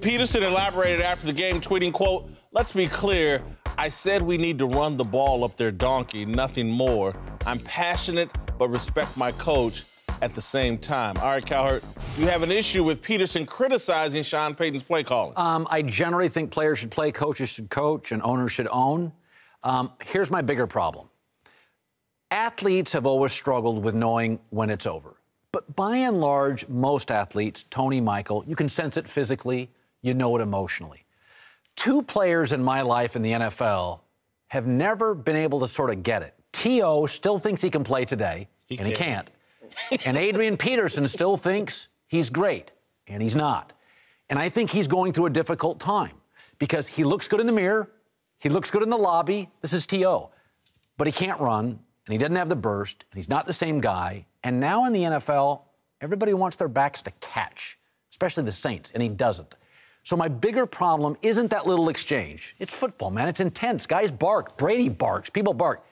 Peterson elaborated after the game, tweeting, quote, "Let's be clear. I said we need to run the ball up their donkey, nothing more. I'm passionate, but respect my coach at the same time." All right, Cowherd, you have an issue with Peterson criticizing Sean Payton's play calling. I generally think players should play, coaches should coach, and owners should own. Here's my bigger problem. Athletes have always struggled with knowing when it's over. But by and large, most athletes, Tony, Michael, you can sense it physically, you know it emotionally. Two players in my life in the NFL have never been able to sort of get it. T.O. still thinks he can play today, he can't. And Adrian Peterson still thinks he's great, and he's not. And I think he's going through a difficult time because he looks good in the mirror, he looks good in the lobby. This is T.O. But he can't run, and he doesn't have the burst, and he's not the same guy. And now in the NFL, everybody wants their backs to catch, especially the Saints, and he doesn't. So my bigger problem isn't that little exchange. It's football, man. It's intense. Guys bark. Brady barks. People bark.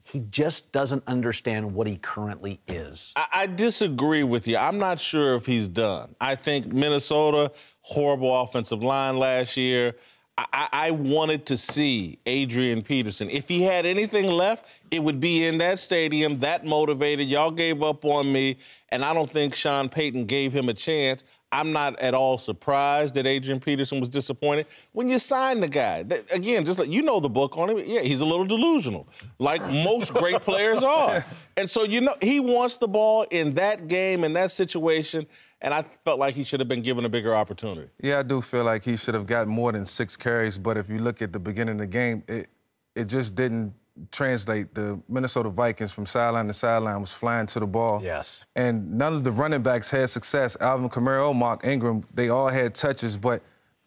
He just doesn't understand what he currently is. I disagree with you. I'm not sure if he's done. I think Minnesota, horrible offensive line last year. I wanted to see Adrian Peterson. If he had anything left, it would be in that stadium, that motivated. Y'all gave up on me, and I don't think Sean Payton gave him a chance. I'm not at all surprised that Adrian Peterson was disappointed. When you sign the guy, again, just like you know the book on him, yeah, he's a little delusional, like most great players are. And so, you know, he wants the ball in that game, in that situation, and I felt like he should have been given a bigger opportunity. Yeah, I do feel like he should have got more than 6 carries, but if you look at the beginning of the game, it just didn't translate. The Minnesota Vikings from sideline to sideline was flying to the ball. Yes. And none of the running backs had success. Alvin Kamara, Mark Ingram, they all had touches, but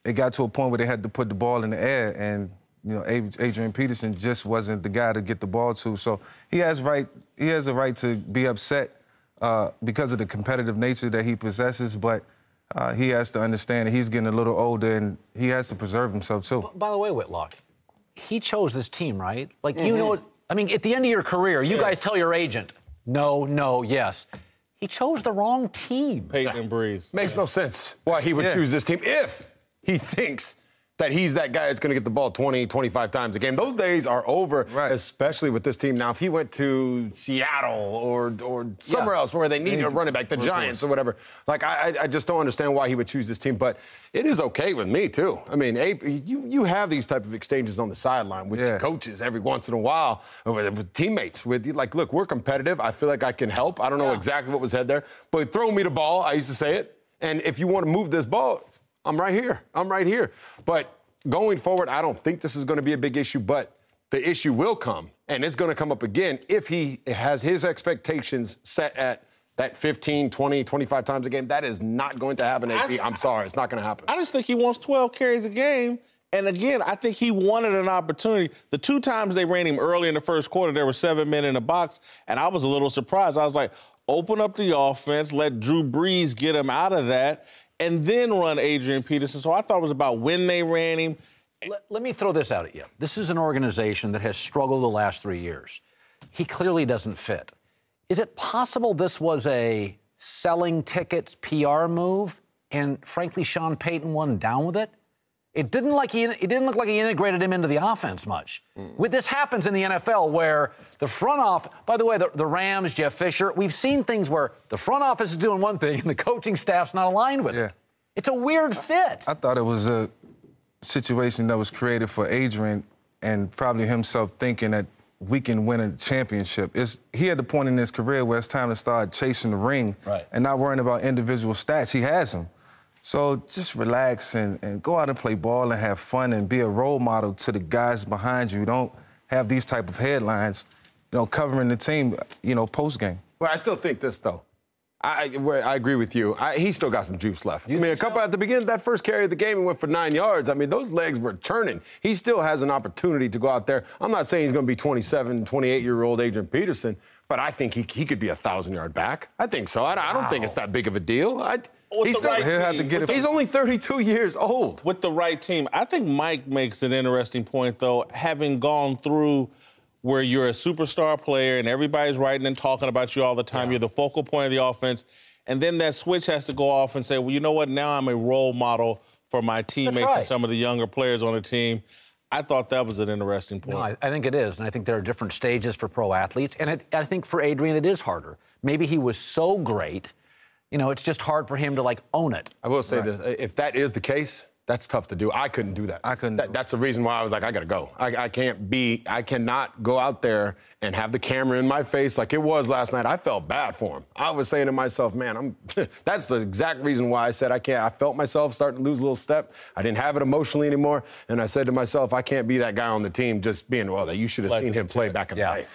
it got to a point where they had to put the ball in the air, and you know, Adrian Peterson just wasn't the guy to get the ball to. So he has a right to be upset because of the competitive nature that he possesses, but he has to understand that he's getting a little older and he has to preserve himself too. By the way, Whitlock, he chose this team, right? Like, you know, I mean, at the end of your career, you guys tell your agent, no, yes. He chose the wrong team. Peyton and Breeze. Makes no sense why he would choose this team if he thinks that he's that guy that's going to get the ball 20, 25 times a game. Those days are over, especially with this team. Now, if he went to Seattle or somewhere else where they need a running back, the Giants or whatever, like, I just don't understand why he would choose this team. But it is okay with me, too. I mean, you have these type of exchanges on the sideline with coaches every once in a while, with teammates. With like, look, we're competitive. I feel like I can help. I don't know exactly what was said there, but throw me the ball. I used to say it. And if you want to move this ball, I'm right here. I'm right here. But going forward, I don't think this is going to be a big issue, but the issue will come, and it's going to come up again if he has his expectations set at that 15, 20, 25 times a game. That is not going to happen, AP. I'm sorry. It's not going to happen. I just think he wants 12 carries a game. And again, I think he wanted an opportunity. The 2 times they ran him early in the first quarter, there were 7 men in the box, and I was a little surprised. I was like, open up the offense, let Drew Brees get him out of that, and then run Adrian Peterson. So I thought it was about when they ran him. Let me throw this out at you. This is an organization that has struggled the last 3 years. He clearly doesn't fit. Is it possible this was a selling tickets PR move, and frankly, Sean Payton won down with it? It didn't look like he integrated him into the offense much. This happens in the NFL where the front office, by the way, the Rams, Jeff Fisher, we've seen things where the front office is doing one thing and the coaching staff's not aligned with it. It's a weird fit. I thought it was a situation that was created for Adrian and probably himself thinking that we can win a championship. He had the point in his career where it's time to start chasing the ring and not worrying about individual stats. He has them. So just relax and go out and play ball and have fun and be a role model to the guys behind you. Don't have these type of headlines, you know, covering the team, you know, post-game. Well, I still think this, though. I agree with you. He still got some juice left. I mean, a couple at the beginning, that first carry of the game, he went for 9 yards. I mean, those legs were churning. He still has an opportunity to go out there. I'm not saying he's going to be 27, 28-year-old Adrian Peterson, but I think he could be a 1,000-yard back. I think so. I don't think it's that big of a deal. He's only 32 years old. With the right team. I think Mike makes an interesting point, though, having gone through where you're a superstar player and everybody's writing and talking about you all the time. You're the focal point of the offense. And then that switch has to go off and say, well, you know what? Now I'm a role model for my teammates and some of the younger players on the team. I thought that was an interesting point. No, I think it is, and I think there are different stages for pro athletes, and I think for Adrian it is harder. Maybe he was so great, it's just hard for him to, own it. I will say this. If that is the case, that's tough to do. I couldn't do that. I couldn't. That's the reason why I was like, I got to go. I cannot go out there and have the camera in my face like it was last night. I felt bad for him. I was saying to myself, man, that's the exact reason why I said I can't. I felt myself starting to lose a little step. I didn't have it emotionally anymore. And I said to myself, I can't be that guy on the team just being, well, you should have seen him play back in the day.